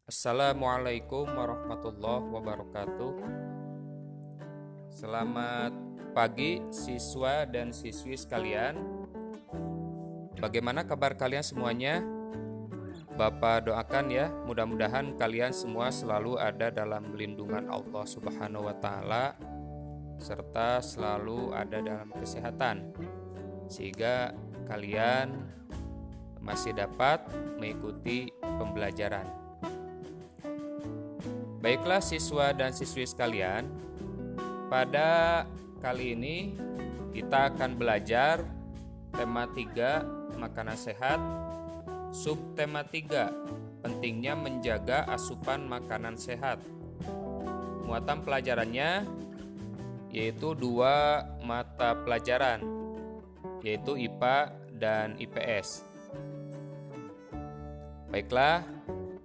Assalamualaikum warahmatullahi wabarakatuh. Selamat pagi siswa dan siswi sekalian. Bagaimana kabar kalian semuanya? Bapak doakan ya, mudah-mudahan kalian semua selalu ada dalam lindungan Allah Subhanahu wa taala serta selalu ada dalam kesehatan sehingga kalian masih dapat mengikuti pembelajaran. Baiklah siswa dan siswi sekalian, pada kali ini kita akan belajar tema 3 makanan sehat, subtema 3 pentingnya menjaga asupan makanan sehat. Muatan pelajarannya yaitu 2 mata pelajaran, yaitu IPA dan IPS. Baiklah,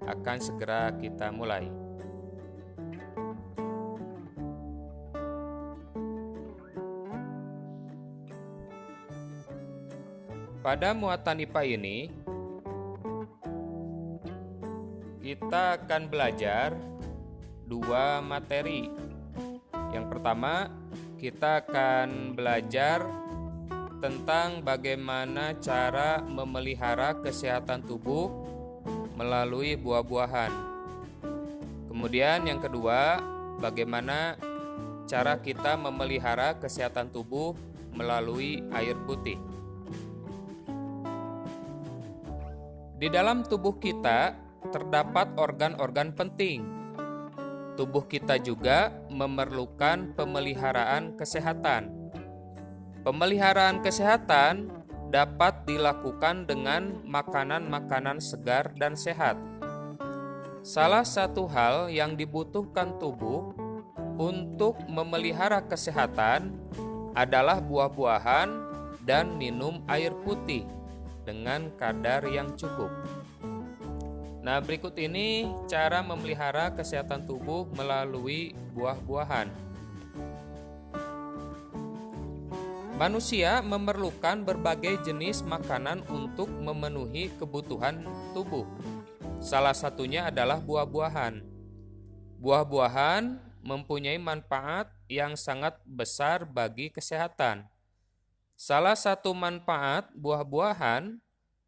akan segera kita mulai. Pada muatan IPA ini, kita akan belajar 2 materi. Yang pertama, kita akan belajar tentang bagaimana cara memelihara kesehatan tubuh melalui buah-buahan. Kemudian yang kedua, bagaimana cara kita memelihara kesehatan tubuh melalui air putih. Di dalam tubuh kita terdapat organ-organ penting. Tubuh kita juga memerlukan pemeliharaan kesehatan. Pemeliharaan kesehatan dapat dilakukan dengan makanan-makanan segar dan sehat. Salah satu hal yang dibutuhkan tubuh untuk memelihara kesehatan adalah buah-buahan dan minum air putih dengan kadar yang cukup. Nah, berikut ini cara memelihara kesehatan tubuh melalui buah-buahan. Manusia memerlukan berbagai jenis makanan untuk memenuhi kebutuhan tubuh. Salah satunya adalah buah-buahan. Buah-buahan mempunyai manfaat yang sangat besar bagi kesehatan. Salah satu manfaat buah-buahan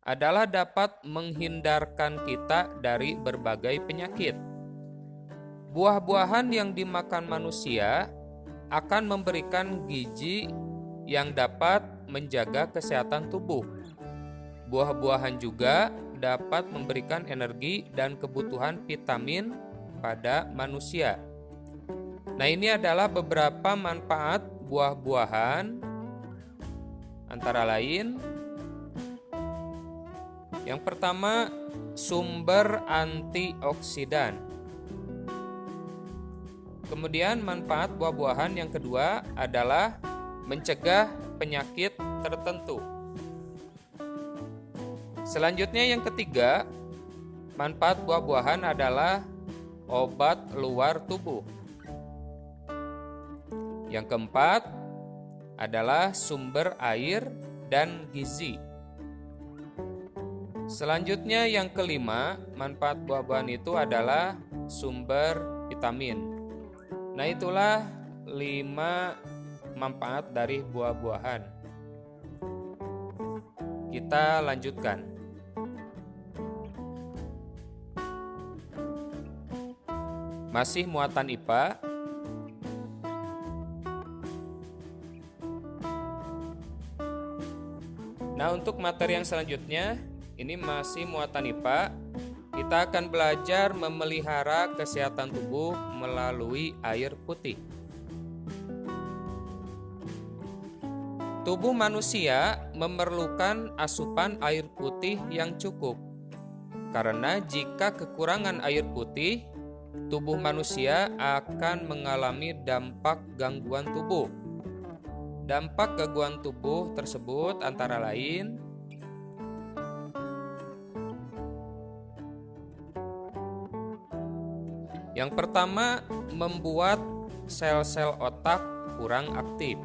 adalah dapat menghindarkan kita dari berbagai penyakit. Buah-buahan yang dimakan manusia akan memberikan gizi yang dapat menjaga kesehatan tubuh. Buah-buahan juga dapat memberikan energi dan kebutuhan vitamin pada manusia. Nah, ini adalah beberapa manfaat buah-buahan. Antara lain, yang pertama, sumber antioksidan. Kemudian manfaat buah-buahan yang kedua adalah mencegah penyakit tertentu. Selanjutnya yang ketiga, manfaat buah-buahan adalah obat luar tubuh. Yang keempat adalah sumber air dan gizi. Selanjutnya yang kelima, manfaat buah-buahan itu adalah sumber vitamin. Nah, itulah 5 manfaat dari buah-buahan. Kita lanjutkan. Masih muatan IPA. Nah, untuk materi yang selanjutnya, ini masih muatan IPA. Kita akan belajar memelihara kesehatan tubuh melalui air putih. Tubuh manusia memerlukan asupan air putih yang cukup. Karena jika kekurangan air putih, tubuh manusia akan mengalami dampak gangguan tubuh. Dampak gangguan tubuh tersebut antara lain yang pertama, membuat sel-sel otak kurang aktif.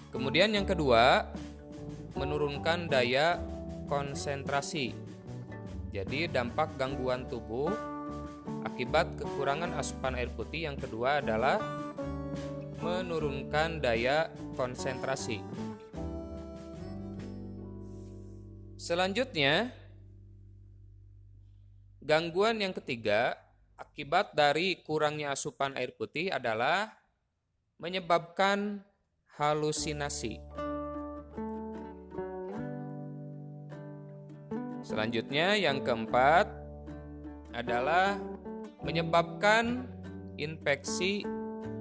Kemudian yang kedua, menurunkan daya konsentrasi. Jadi dampak gangguan tubuh akibat kekurangan asupan air putih yang kedua adalah menurunkan daya konsentrasi. Selanjutnya, gangguan yang ketiga akibat dari kurangnya asupan air putih adalah menyebabkan halusinasi. Selanjutnya, yang keempat adalah menyebabkan infeksi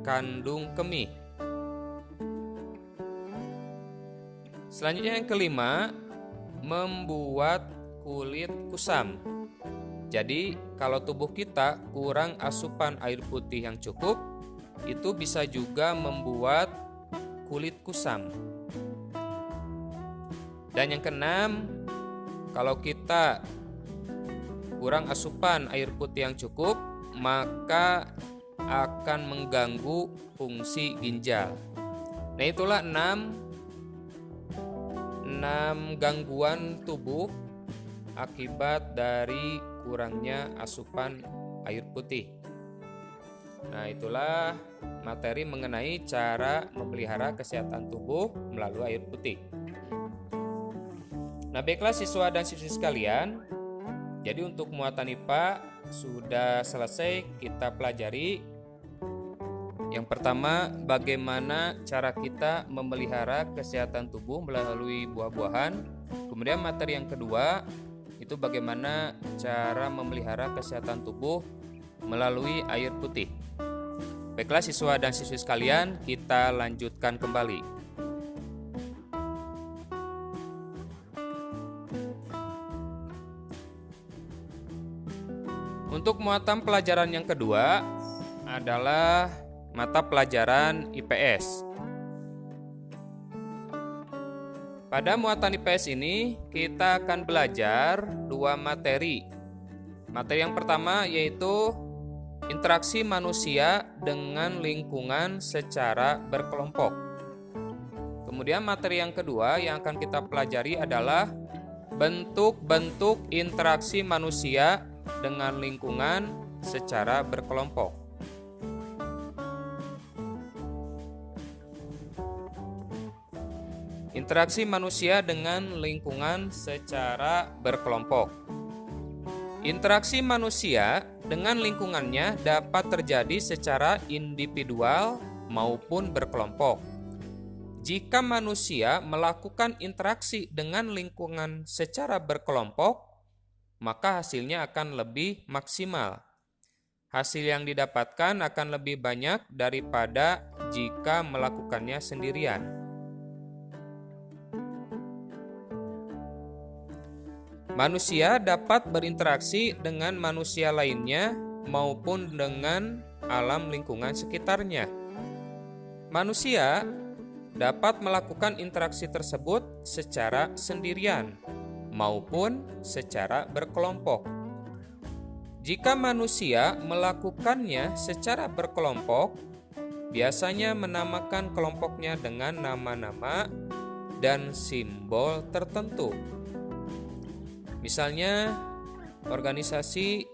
kandung kemih. Selanjutnya yang kelima, membuat kulit kusam. Jadi, kalau tubuh kita kurang asupan air putih yang cukup, itu bisa juga membuat kulit kusam. Dan yang keenam, kalau kita kurang asupan air putih yang cukup, maka akan mengganggu fungsi ginjal. Nah, itulah 6 gangguan tubuh akibat dari kurangnya asupan air putih. Nah, itulah materi mengenai cara memelihara kesehatan tubuh melalui air putih. Nah, baiklah siswa dan siswi sekalian, jadi untuk muatan IPA sudah selesai kita pelajari. Yang pertama, bagaimana cara kita memelihara kesehatan tubuh melalui buah-buahan. Kemudian materi yang kedua, itu bagaimana cara memelihara kesehatan tubuh melalui air putih. Baiklah siswa dan siswi sekalian, kita lanjutkan kembali. Untuk muatan pelajaran yang kedua adalah mata pelajaran IPS. Pada muatan IPS ini kita akan belajar 2 materi. Materi yang pertama yaitu interaksi manusia dengan lingkungan secara berkelompok. Kemudian materi yang kedua yang akan kita pelajari adalah bentuk-bentuk interaksi manusia dengan lingkungan secara berkelompok. Interaksi manusia dengan lingkungan secara berkelompok. Interaksi manusia dengan lingkungannya dapat terjadi secara individual maupun berkelompok. Jika manusia melakukan interaksi dengan lingkungan secara berkelompok, maka hasilnya akan lebih maksimal. Hasil yang didapatkan akan lebih banyak daripada jika melakukannya sendirian. Manusia dapat berinteraksi dengan manusia lainnya maupun dengan alam lingkungan sekitarnya. Manusia dapat melakukan interaksi tersebut secara sendirian maupun secara berkelompok. Jika manusia melakukannya secara berkelompok, biasanya menamakan kelompoknya dengan nama-nama dan simbol tertentu. Misalnya, organisasi,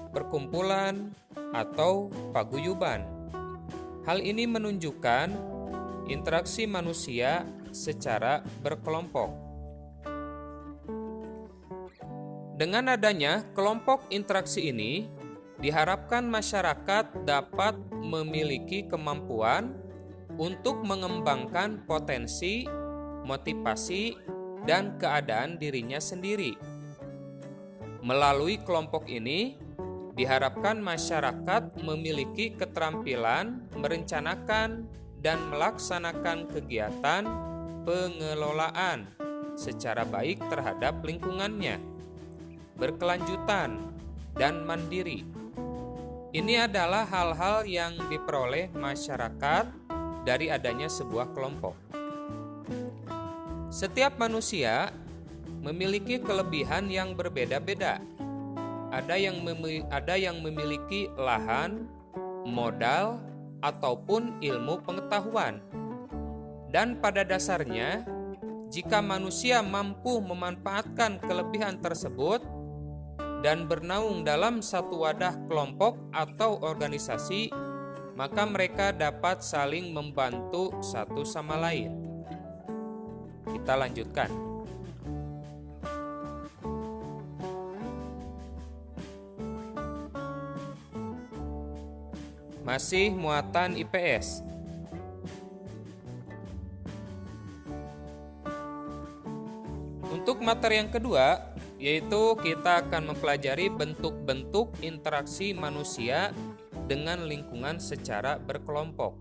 perkumpulan, atau paguyuban. Hal ini menunjukkan interaksi manusia secara berkelompok. Dengan adanya kelompok interaksi ini, diharapkan masyarakat dapat memiliki kemampuan untuk mengembangkan potensi, motivasi, dan keadaan dirinya sendiri. Melalui kelompok ini, diharapkan masyarakat memiliki keterampilan merencanakan dan melaksanakan kegiatan pengelolaan secara baik terhadap lingkungannya, berkelanjutan, dan mandiri. Ini adalah hal-hal yang diperoleh masyarakat dari adanya sebuah kelompok. Setiap manusia memiliki kelebihan yang berbeda-beda. Ada yang memiliki lahan, modal, ataupun ilmu pengetahuan. Dan pada dasarnya, jika manusia mampu memanfaatkan kelebihan tersebut, dan bernaung dalam satu wadah kelompok atau organisasi, maka mereka dapat saling membantu satu sama lain. Kita lanjutkan. Masih muatan IPS. Untuk materi yang kedua, yaitu kita akan mempelajari bentuk-bentuk interaksi manusia dengan lingkungan secara berkelompok.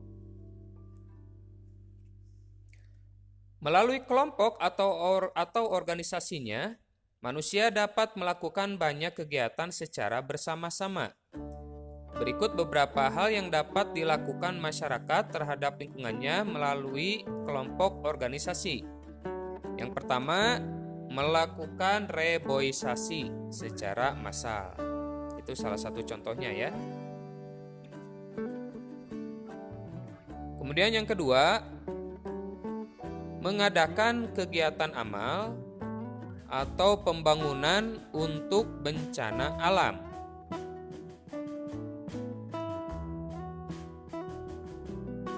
Melalui kelompok atau organisasinya, manusia dapat melakukan banyak kegiatan secara bersama-sama. Berikut beberapa hal yang dapat dilakukan masyarakat terhadap lingkungannya melalui kelompok organisasi. Yang pertama, melakukan reboisasi secara massal. Itu salah satu contohnya ya. Kemudian yang kedua, mengadakan kegiatan amal atau pembangunan untuk bencana alam.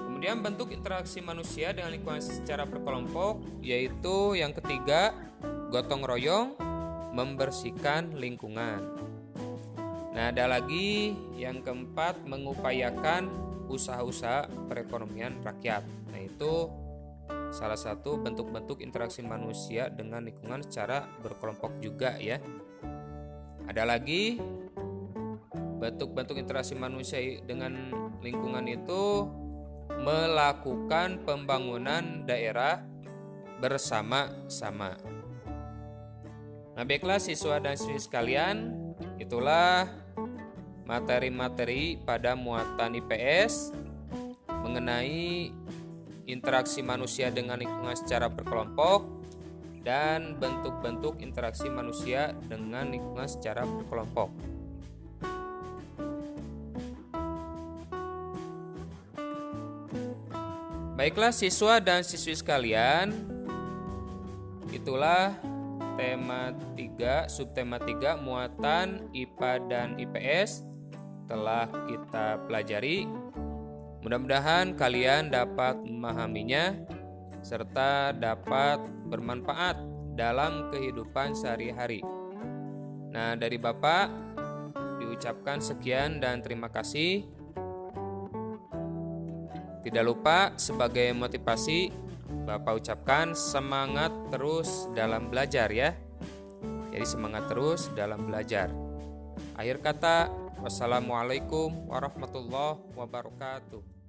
Kemudian bentuk interaksi manusia dengan lingkungan secara berkelompok, yaitu yang ketiga, gotong royong membersihkan lingkungan. Nah, ada lagi yang keempat, mengupayakan usaha-usaha perekonomian rakyat. Nah, itu salah satu bentuk-bentuk interaksi manusia dengan lingkungan secara berkelompok juga ya. Ada lagi bentuk-bentuk interaksi manusia dengan lingkungan itu melakukan pembangunan daerah bersama-sama. Nah, baiklah siswa dan siswi sekalian, itulah materi-materi pada muatan IPS mengenai interaksi manusia dengan lingkungan secara berkelompok dan bentuk-bentuk interaksi manusia dengan lingkungan secara berkelompok. Baiklah siswa dan siswi sekalian, itulah tema 3, subtema 3 muatan IPA dan IPS telah kita pelajari. Mudah-mudahan kalian dapat memahaminya serta dapat bermanfaat dalam kehidupan sehari-hari. Nah, dari Bapak diucapkan sekian dan terima kasih. Tidak lupa sebagai motivasi Bapak ucapkan semangat terus dalam belajar ya. Jadi semangat terus dalam belajar. Akhir kata, wassalamualaikum warahmatullahi wabarakatuh.